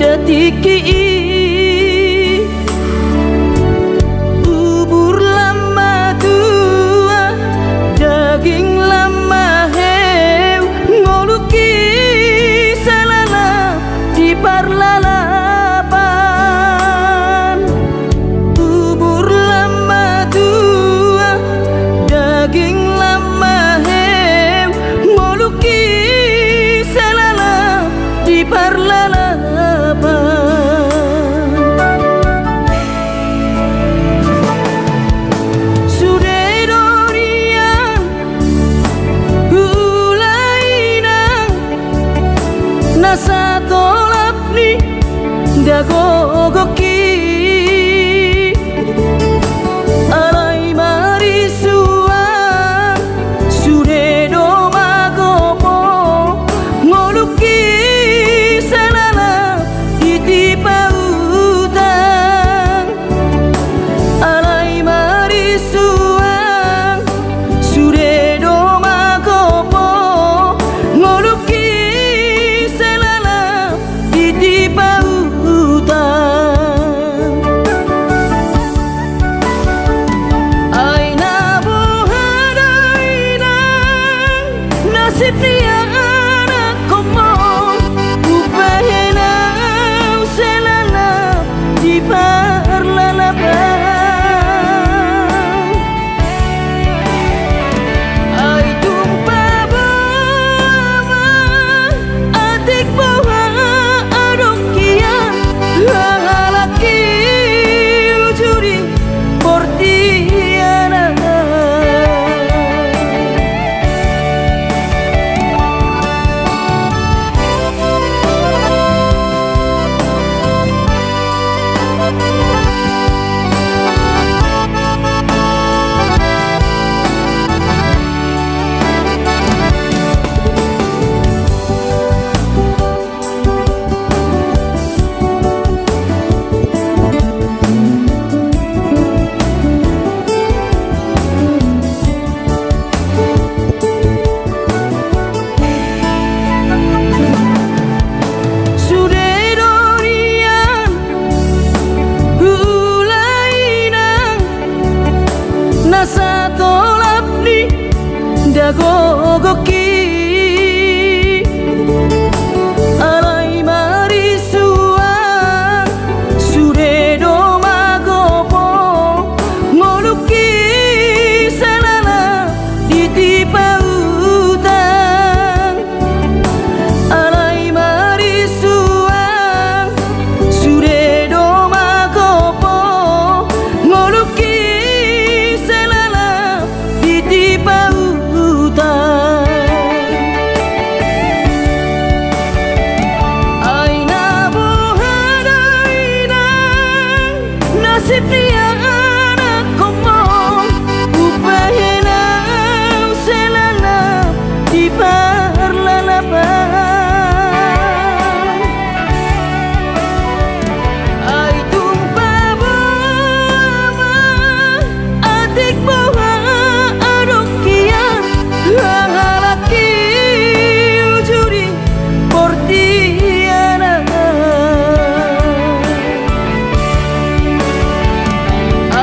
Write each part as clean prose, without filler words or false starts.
detiki bubur lama tua daging lama heu ngoluki salala di parlalapan bubur lama tua daging lama heu ngoluki salala di parlalapan nasa tolap ni dagogoki alai marisua sudedo magopo ngoluki salala itipautan alai marisua sudedo magopo ngoluki di pautan aina bohadaina nasib dia anak komo upahena selala di parlalapan ai tumpa bawa adik bawa laki ujuri portiana nasa tolap ni dagogoki alai marisua sudedo magopo ngoluki salala ditipautan alai marisua sudedo magopo ngoluki di pautan aina bohadaina nasib dia anak komo upahena selala di parlalapan ai tumpa bawa adik bawa laki ujuri portiana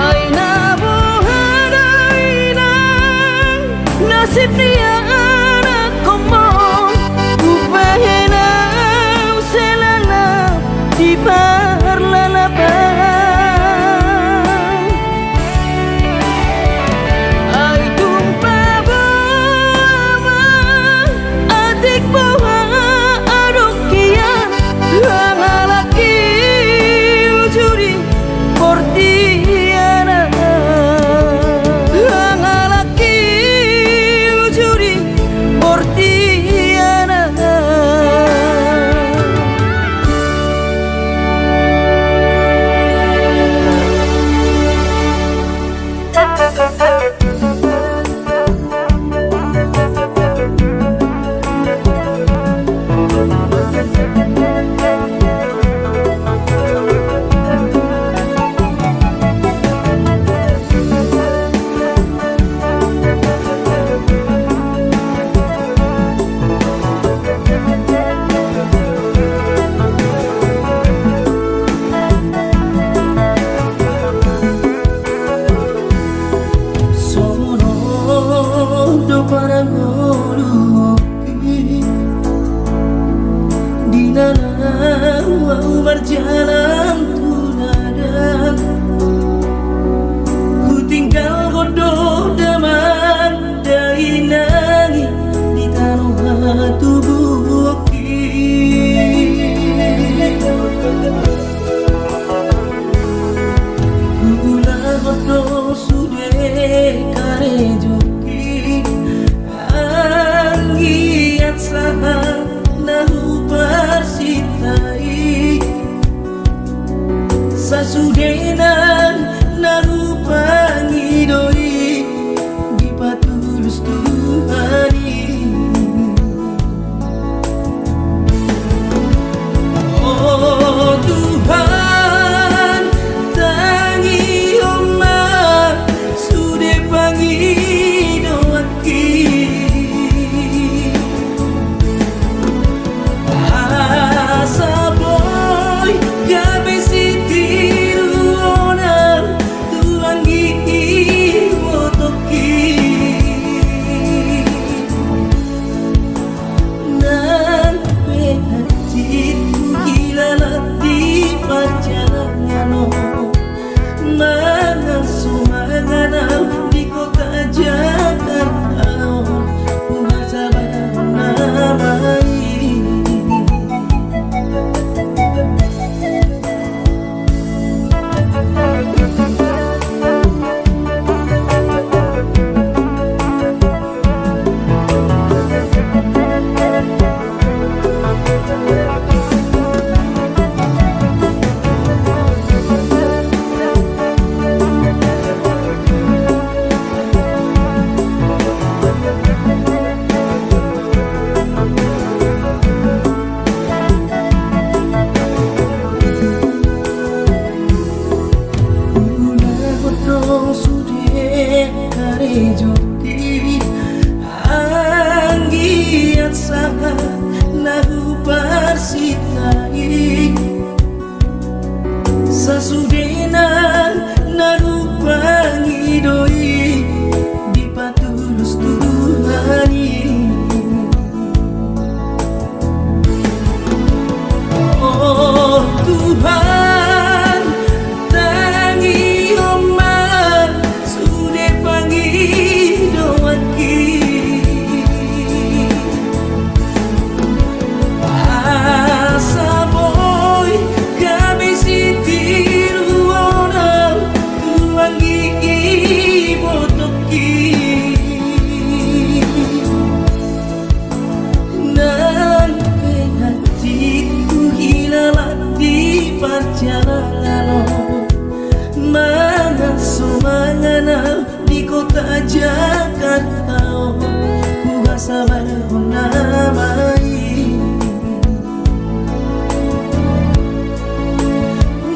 aina bohadaina nasib dia anak komo upahena selala di parlalapan portiana laki ujuri portiana berjalan tuladan. Ku tinggal godoh daman dari nangis di tanah tubuh gula godoh sudah kare juki anggiat sahang nahu persitai sasudenan nahu pangidoi di patulus Tuhani. Oh Tuhan tangi omah sudah pangidoaki asa boy gabe sitiru onar tuangi motoki nan penacit hilalati perjalanan mana sumanganau di kota Jakarta bunga sabar namai. Juki anggiat sangat nahu persitai sasudenan nahu pangidoi di patulus Tuhani. Oh Tuhan tangi omah sudah pangidoaki asa boy gabe sitiru onar tuangi botoki nan penatiku hilalati perjalanan mana sumangana di kota Jakarta bunga sabar namai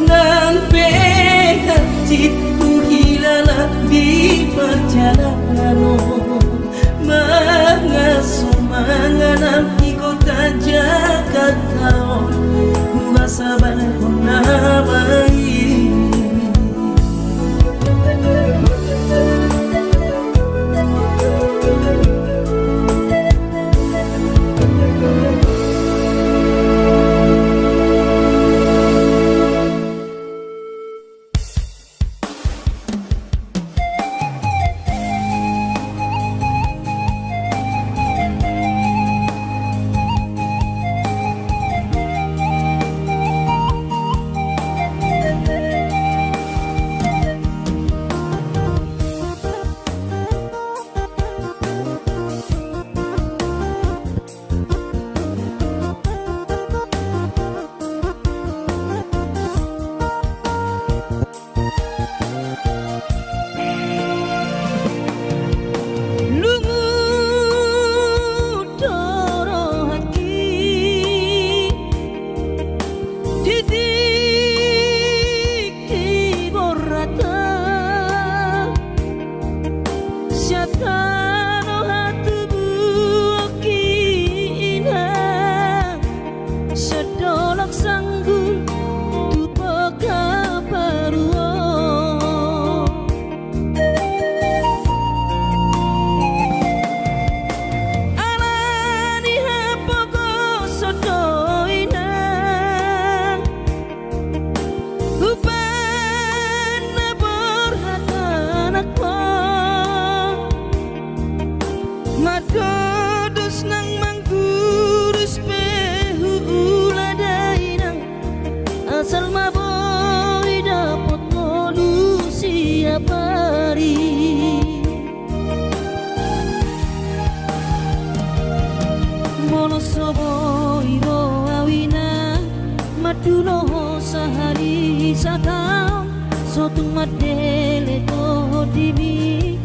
nan penatiku hilalati di perjalanan mana sumangana di kota Jakarta bunga sabar namai. madulo sehari satau sotung madele to dimi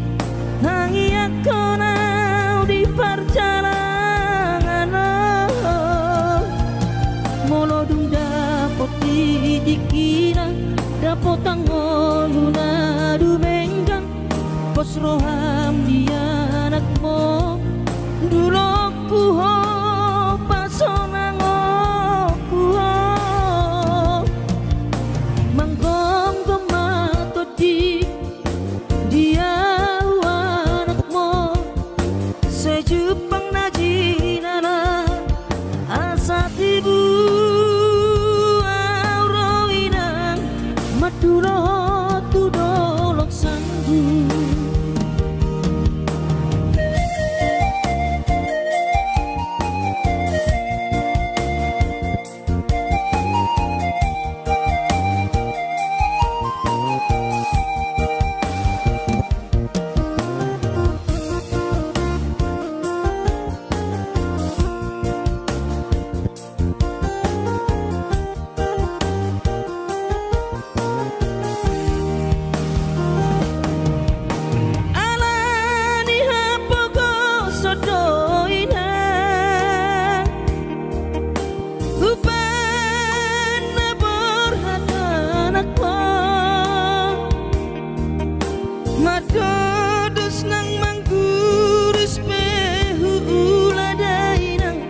tangi aku nau di perjalanan molodung dapot dikira dapot tangoluna dumenggang pos roham dia anakmu dulu ku ho pasonang ku ho manggong gemato di dia anakmu sejupang najinana asa tibu auroinang maduro tudolok sanggu. Madodos nang mangguris pehu uladainang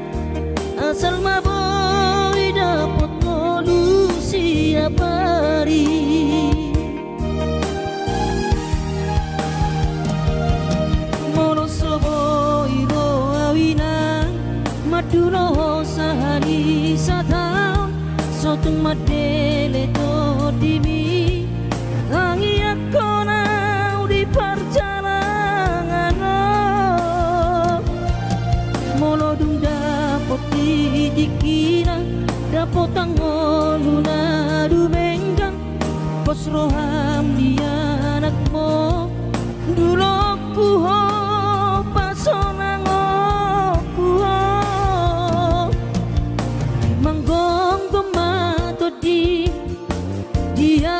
asal maboy dapot molusi apari monosoboy ro awinang madulo sehari satau sotung madele to dimi tangi aku nau di perjalanan molodung dapot dikira dapot tangoluna dumenggang pos roham dia anakmu dulu ku ho pasonang ku ho manggong gemato di dia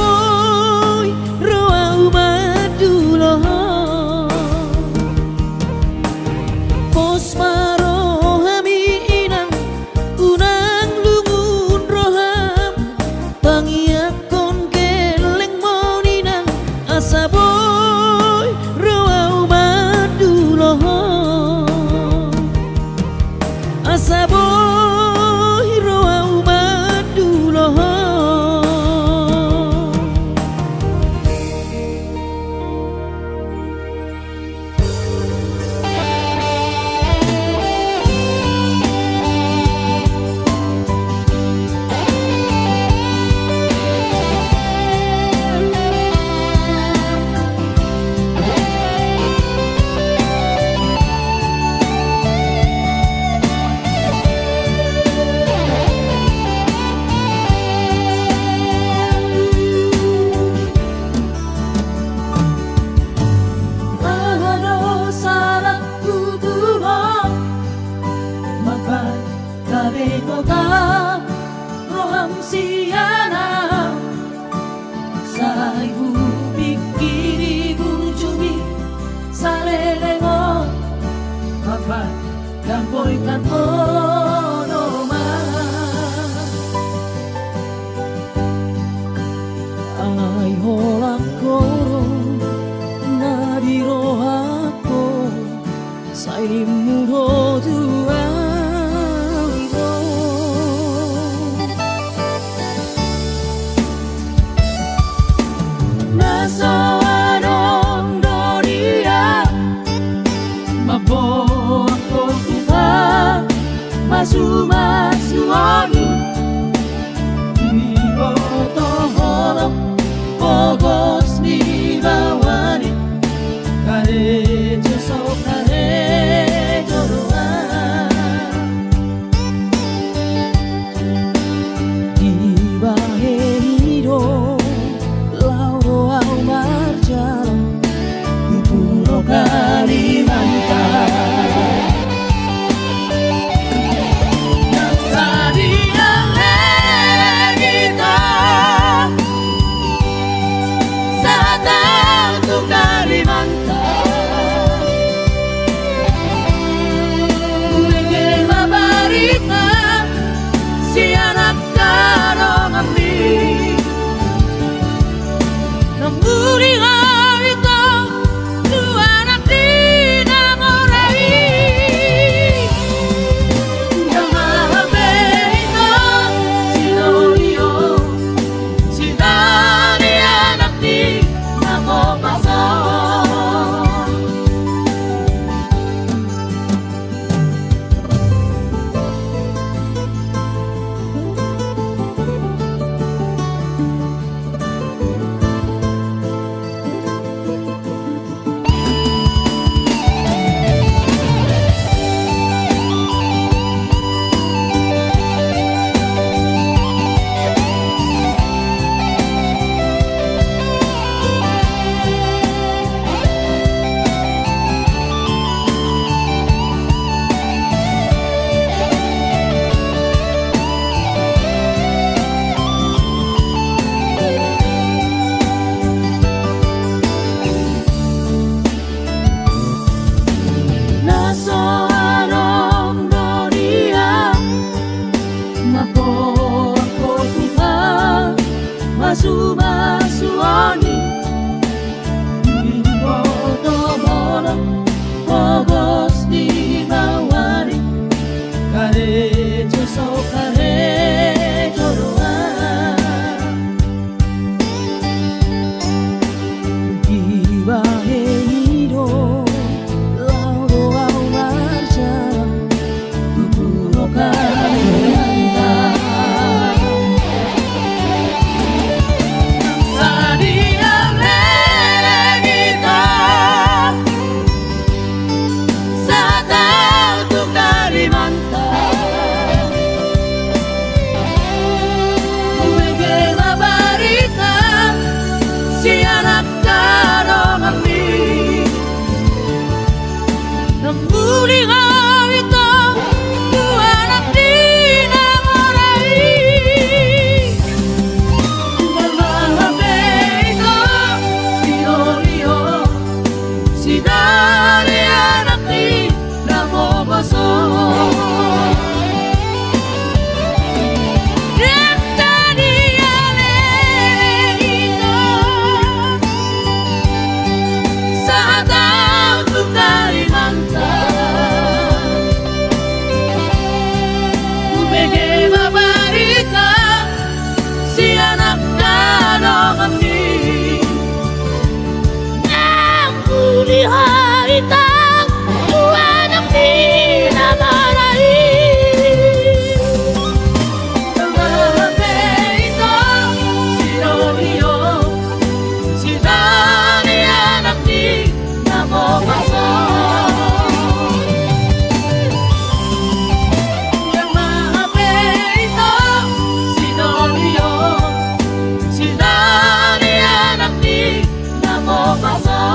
boy roa umadulo pos maro hami inang unang lungun roham pangiakon keleng moninang asa boy roa umadulo asa boy roa umadulo Kabetoka roham siana sa ibu pikiri bujumi salelengo apa dampoy kantono ma ay holang koro nadiro ako sa imudo tua Masu-masuoni Ibotoholo Pogos ni bawani Karejo sok karejo doa Ibahe hiro Lauro au marjalo Kupuro Kalimantan Masu-masuoni Ibotoholo Pogos di bawani Karejo sok karejo doa Ibahe hiro Lauro au marjalo Kupuro Kalimantan baitang buwan ang pinamarahin. Mga baitang sinoniyo, sinanian ang di na mo pasok. Yung mga baitang sinoniyo, sinanian ang di na mo pasok.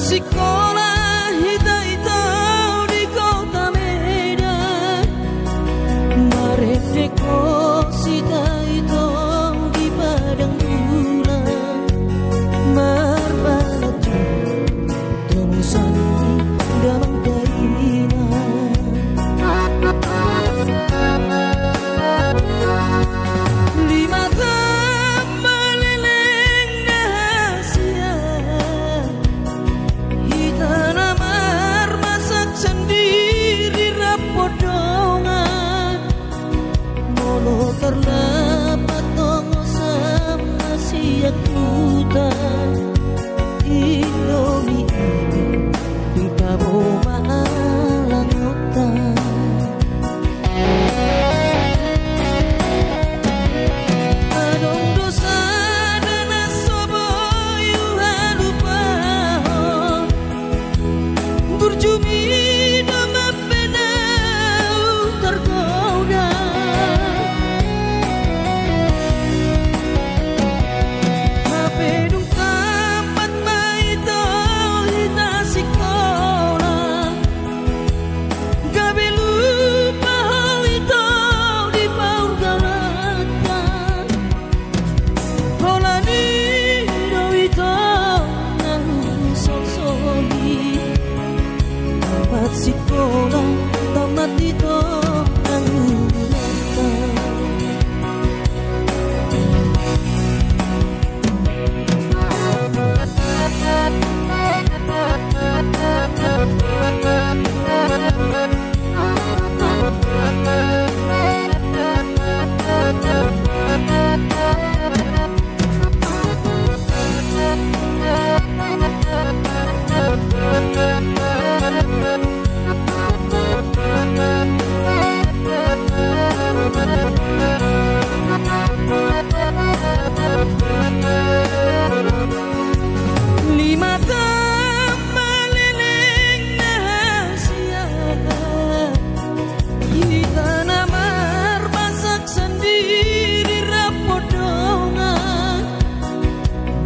Sekolah hita-hita di kota Medan, Maredeko sita-hita di padang bulan, Marbalaju temusan dalam keinginan. Lima tambah leleng rahasia, tanamar masak sendiri rapodongan, molo terdapat tongo sama siak hutan. Indomie di kaboma alang hutan. Adong dosa dan asobo yuhan lupa, berjumi dengan benau tergoda. Mapedung tempat maito hita sekolah, gabe lupa hal itu di paur galatan. Holani doito nahu sosoli, tamat sekolah, tamat itu nangulatan. Lima tambah leleng rahasia, kita namar masak sendiri rapodongan,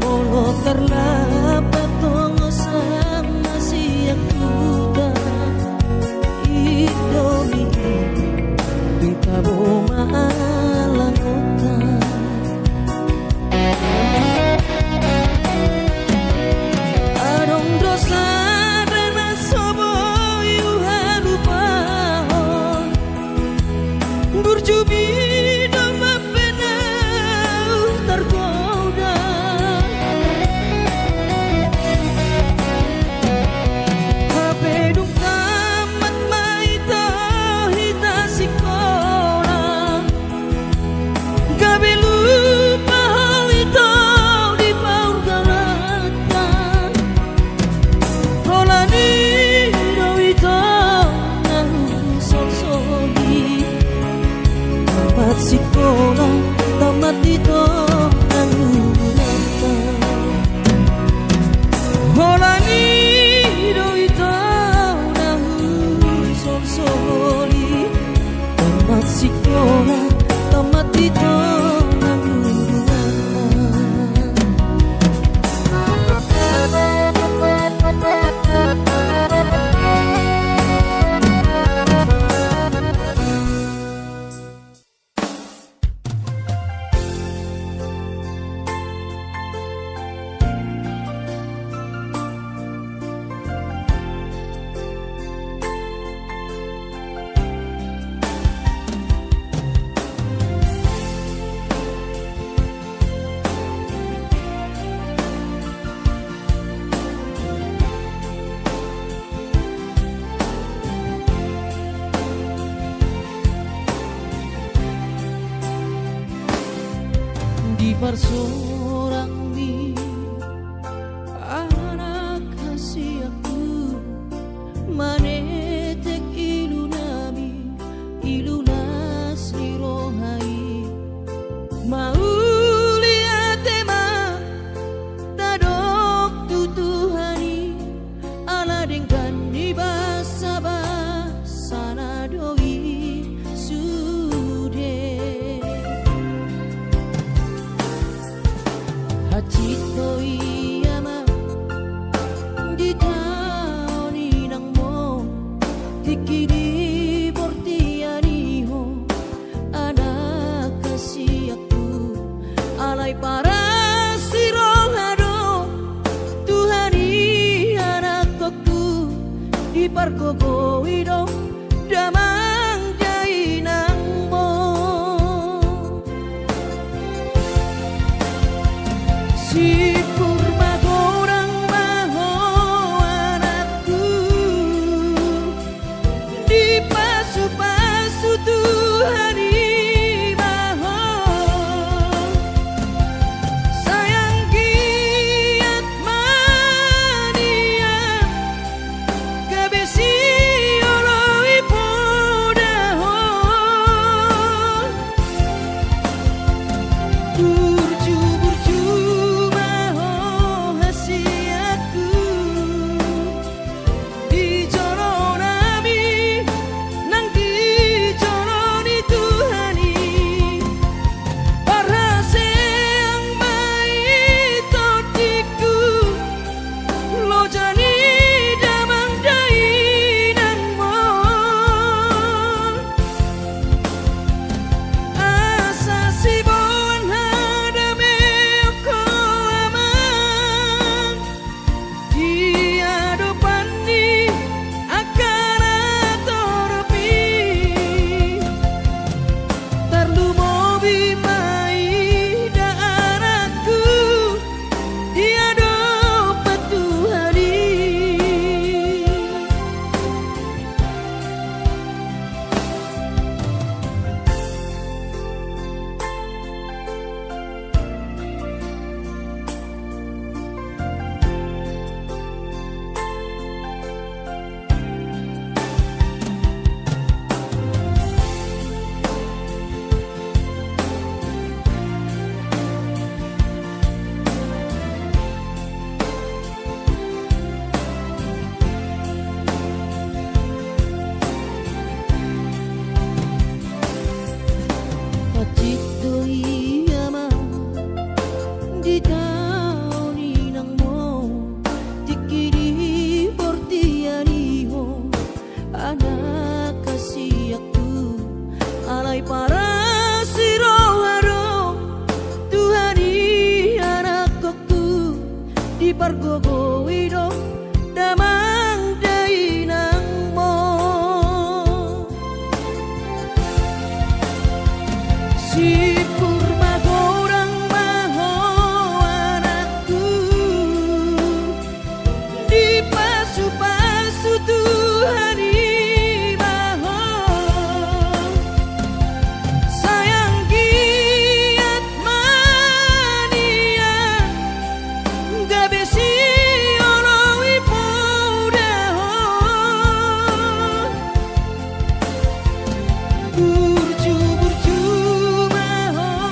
molo terdapat tongo sama siak hutan. Indomie di kaboma alang hutan. Adong dosa dan asobo yuhan lupa, berjumi dengan benau tergoda. Mapedung tamat maito hita sekolah, gabe lupa hal itu di paur galatan. Holani doito nahu sosoli, tamat sekolah, tamat itu nangulatan. Holani doito nahu sosoli, tamat sekolah, tamat itu nangulatan. bersorang di anak kasih aku manetek ilu nabi ilu nasri rohai maulia tema tadok tutuhani ala dengan ibasa basana doi sude hachito iyama di taoni nang mo dikiri portianiho anak kasih aku alay para sirohado Tuhani anak aku di parkogo ido damang jai nang mo si purba gorang maho anakku di pasu-pasu Tuhani maho sayang giat mania kabesi oloi podaho burju-burju maho hasiatku di joro nami nang di joroni Tuhani parase ang maitotiku lo jani damang dai nang mo asa si bon hadame ko amang dia depan ni akan atorpi terlu mobi mai da anakku dia dapat Tuhani Pacito iyama di taoni nang mo dikiri portianiho anak kasih aku alay para siroharo Tuhani anak aku di pargogo ido damang dai nang mo si purba gorang maho anakku di pasu-pasu Tuhani maho sayang giat mania gabesi oloi podaho burju-burju maho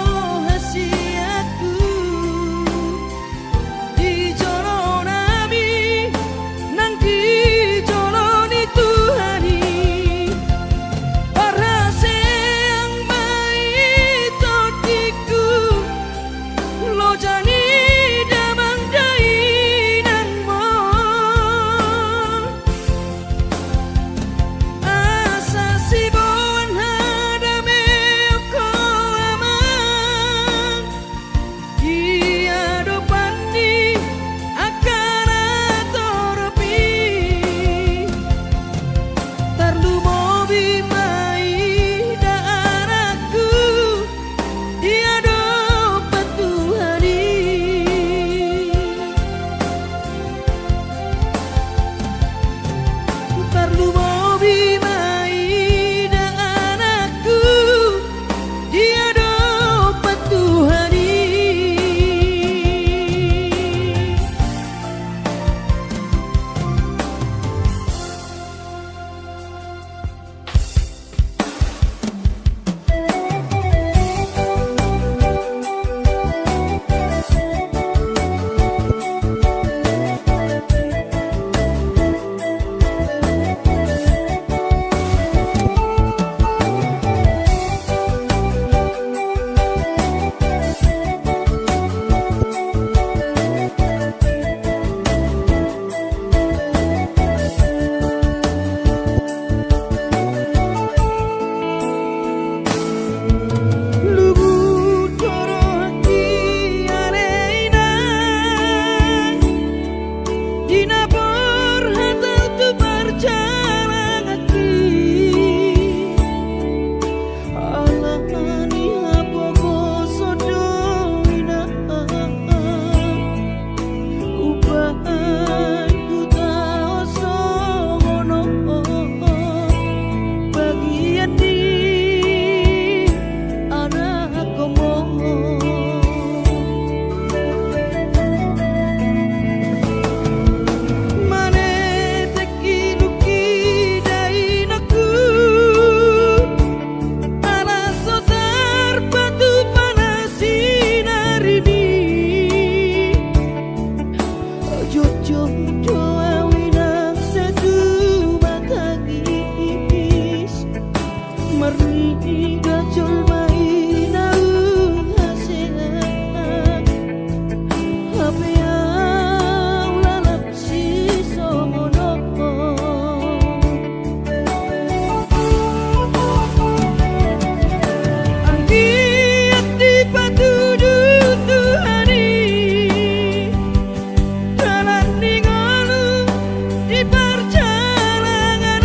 gajol mainau hasehat Hape yang lalap si somono Anggiat di batu Tuhani Dalan ningolu di perjalanan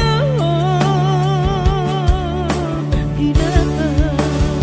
Inatan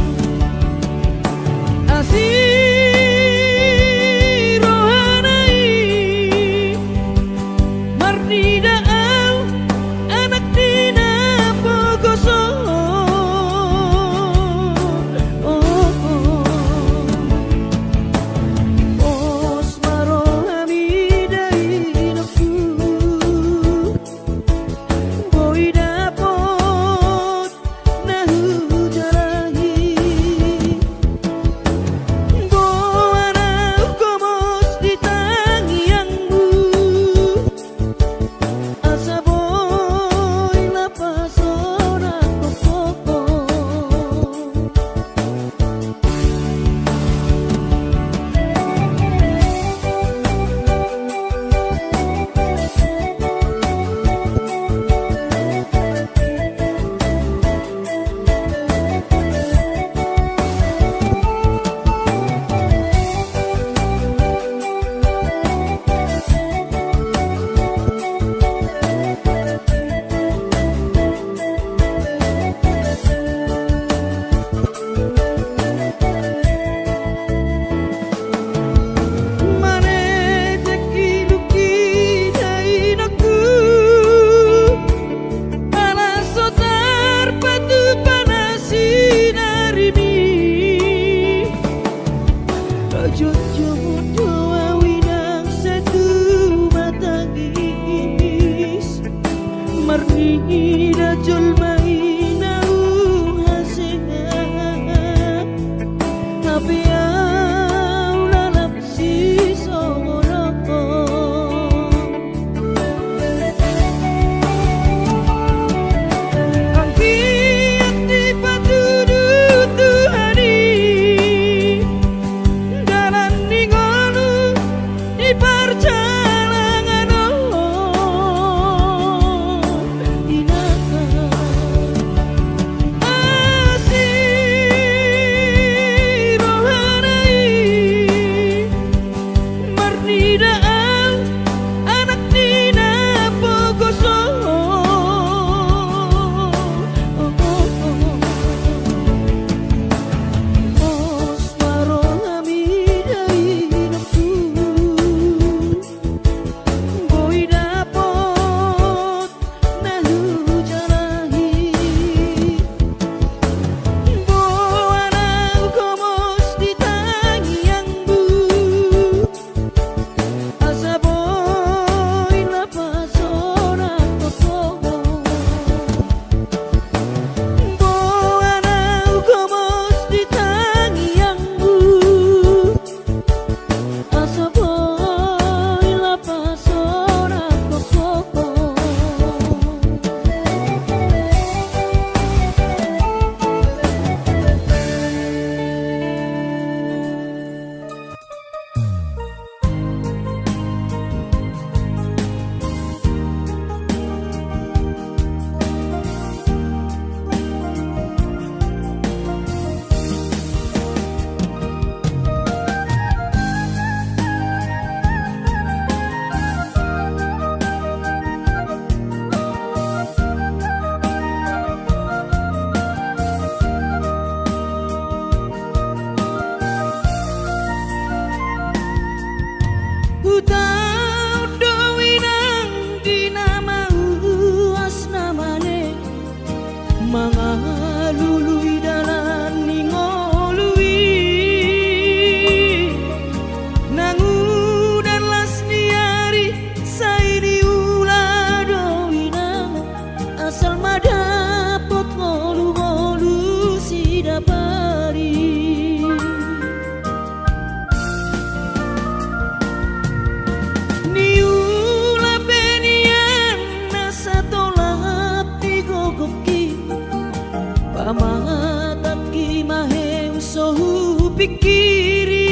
Tatki mahe usohu pikiri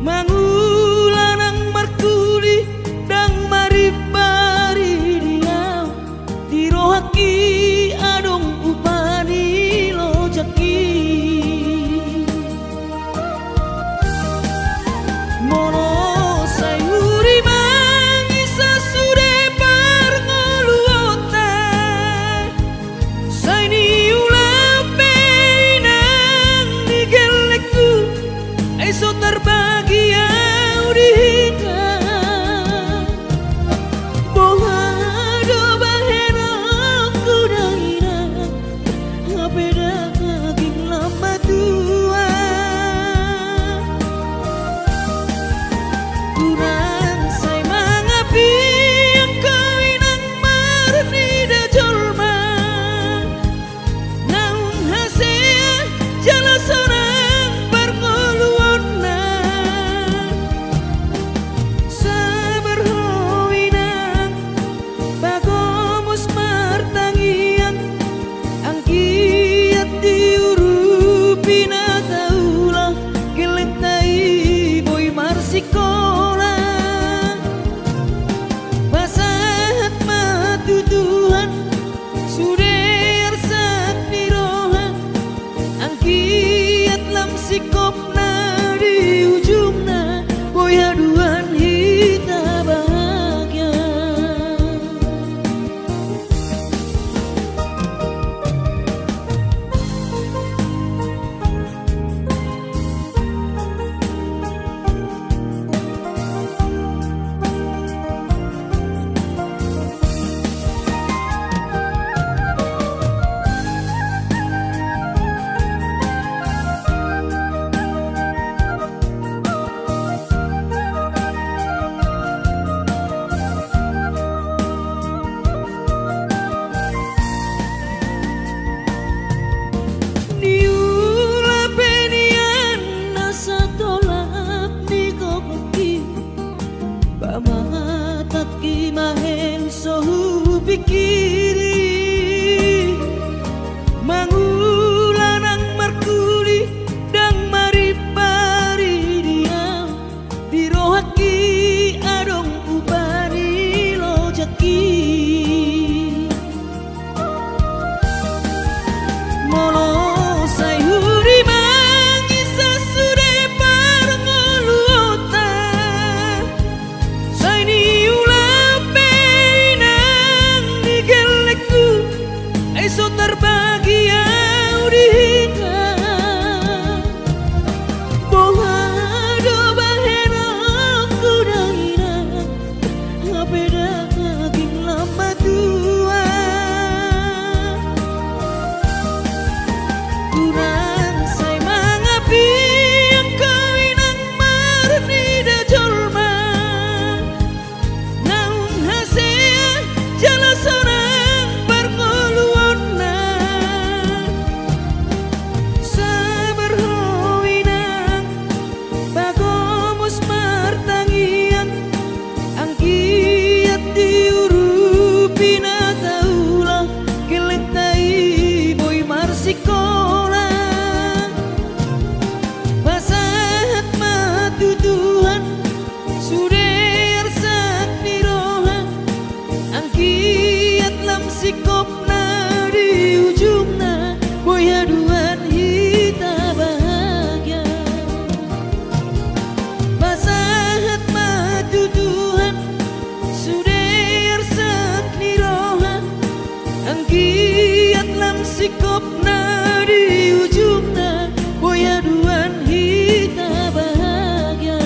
Mangulanang markuli dang maribari dia Tirohaki adong upani lojaki Mono sayuri mangisa sude parngoluota Saini ulape inang nigelekku Eso terbagi yang dihika Bohado bahena kudaina Ngapeda kaging lama tua Kurang say mangapi yang kawinang marni da jolma Naung hasea jala sorang parngoluonna Saberhowinang bagomus martangian Ang kiat diurupina taulah Gelentai boy marsikola Pasahat matutuhan Suder sak niroha Ang kiat lam sikopna di ujungna Boy haduan hita bahagia Niula penian nasa tolak ni kokoki Pamatat ki maheng sohu pikiri Mangulanang markuli dang maripari dia Dirohaki adong upani lojaki Mono sayuri mangisa sude parngoluota Saini ulape inang nigelekku Eso terbagi yang dihika Bohado bahena kudaina Ngapeda kaging lama tua Kurang say mangapi yang kawinang marni da jolma Naung hasea jala sorang parngoluonna Saberhowinang bagomus martangian Ang kiat diurupina taulah Gelentai boy marsikola Pasahat matutuhan Suder sak niroha Ang kiat lam sikopna di ujungna Boy haduan hita bahagia Pasahat matutuhan Suder sak niroha Ang kiat lam sikopna di ujungna Boy haduan hita bahagia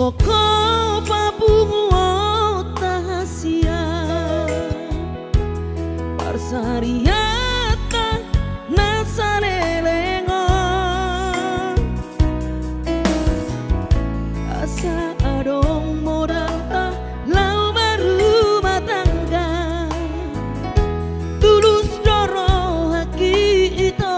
koko pabungu tahasia parsariata nasanelengo asa adong modal ta lau berumah tangga tulus doro haki itu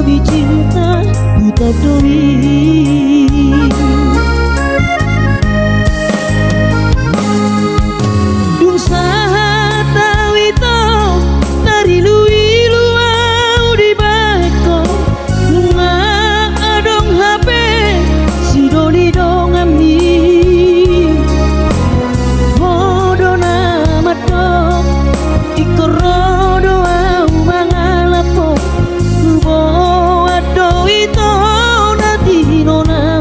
lebih cinta buta doi dung saha tawi to dari lui luau di bako lunga adong HP si doli dong amni bodo namat dong ikorodo au mangalapo ito na di no na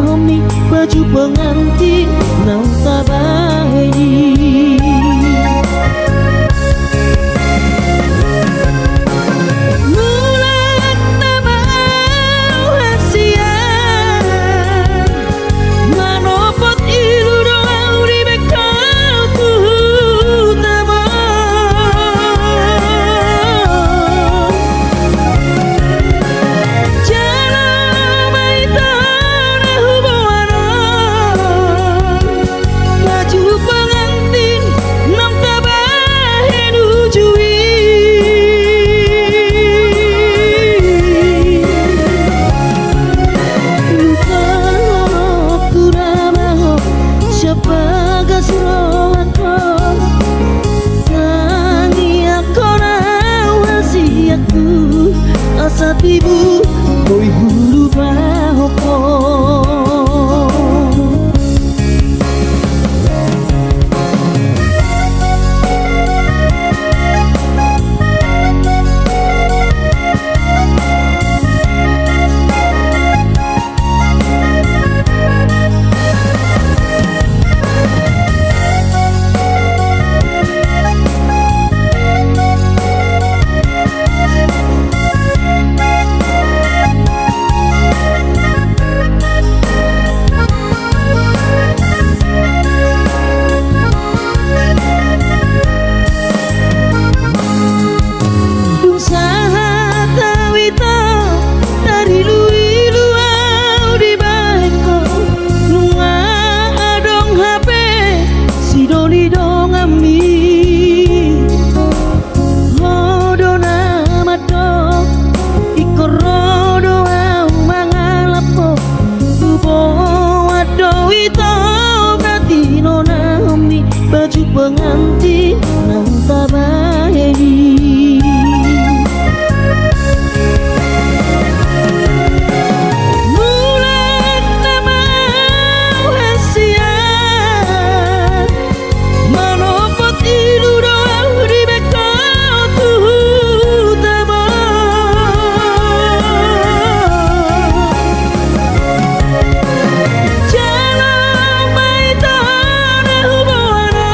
pengantin nang tabahi. Mulat nama hasian manopot ilu doa di bekau tutama. Jalan mai tanah buana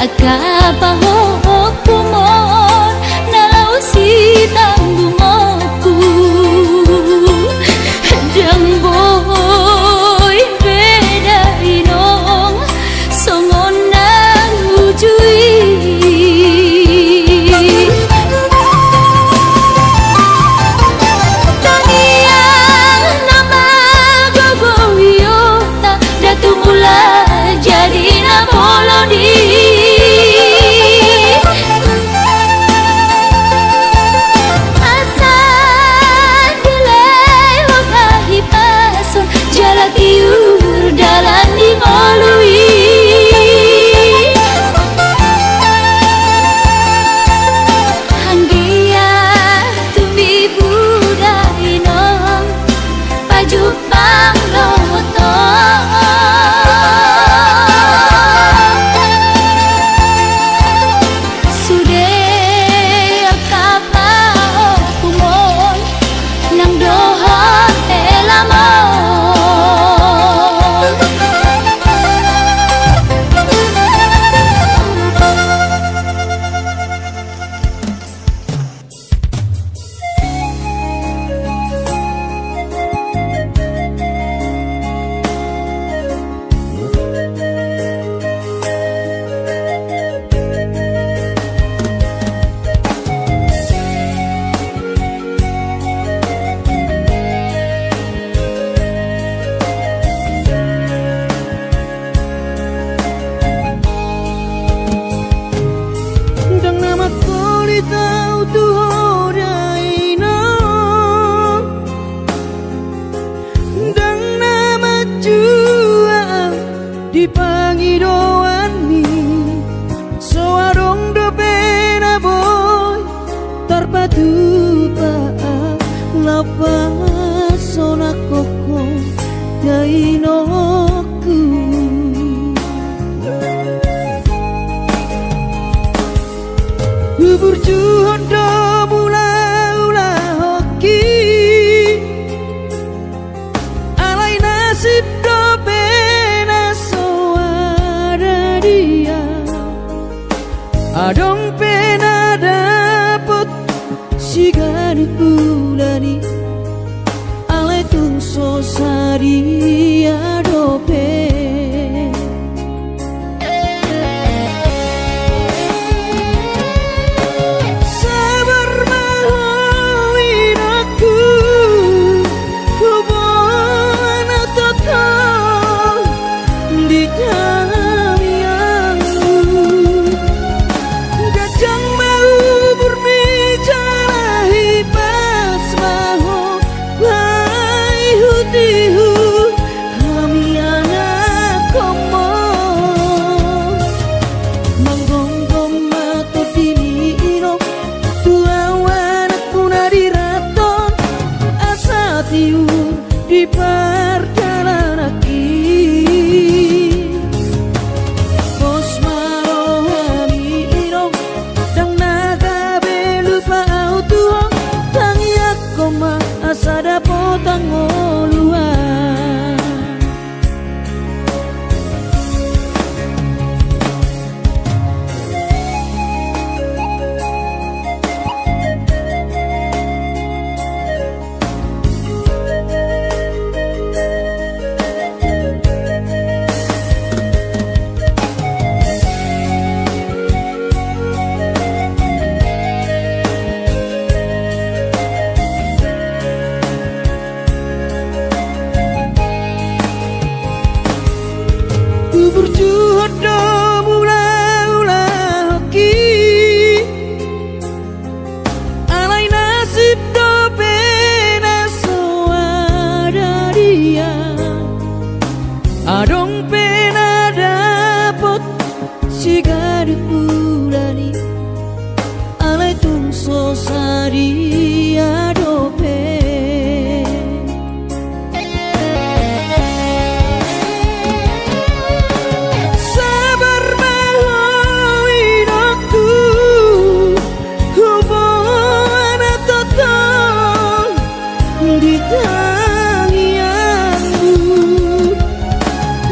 Nakapahopumon nalau si tanggungoku Jang boy beda inong songon nang ujui Tangiang nama gogowiota datu mula jadi namolodi Jalakiur dalan di ngolui Hanggia tumbi budai nong pajupang loto Sude kapao kumon nang dohon elamon Tahu tuh ino dan nama jua dipangidoan mi soarong do pena boy terpadu pa lapas sona koko dainoku Bubur juhondo mula-ula hoki Alai nasib do pena soara dia Adong pena dapet sigari bulani Alai tung sosari adope di perjalanan Bos marohani irong dang naga belupa autuo tangiak koma asada potang ngoluan berjuhodo mula-ula hoki Alai nasib do pena soada dia Adong pena dapet sigari bulani Alai tung sosari adope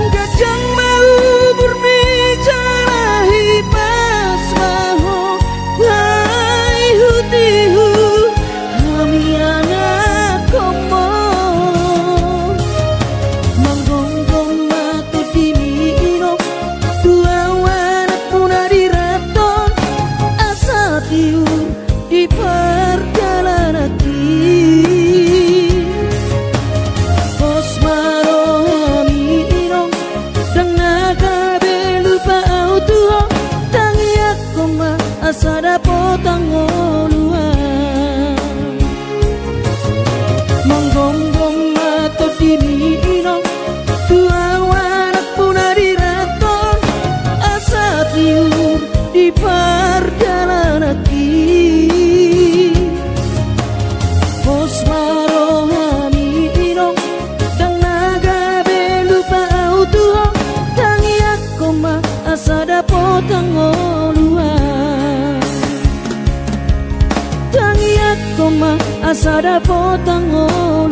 Gajang mau berbicara hipas potang oluan monggonggong atau diminong tua wanak punari raton asa tiur di perjalanan hati pos marohami inong dan naga belupa autuho tangi aku ma asada potang oluan tangi aku ma asada potang oluan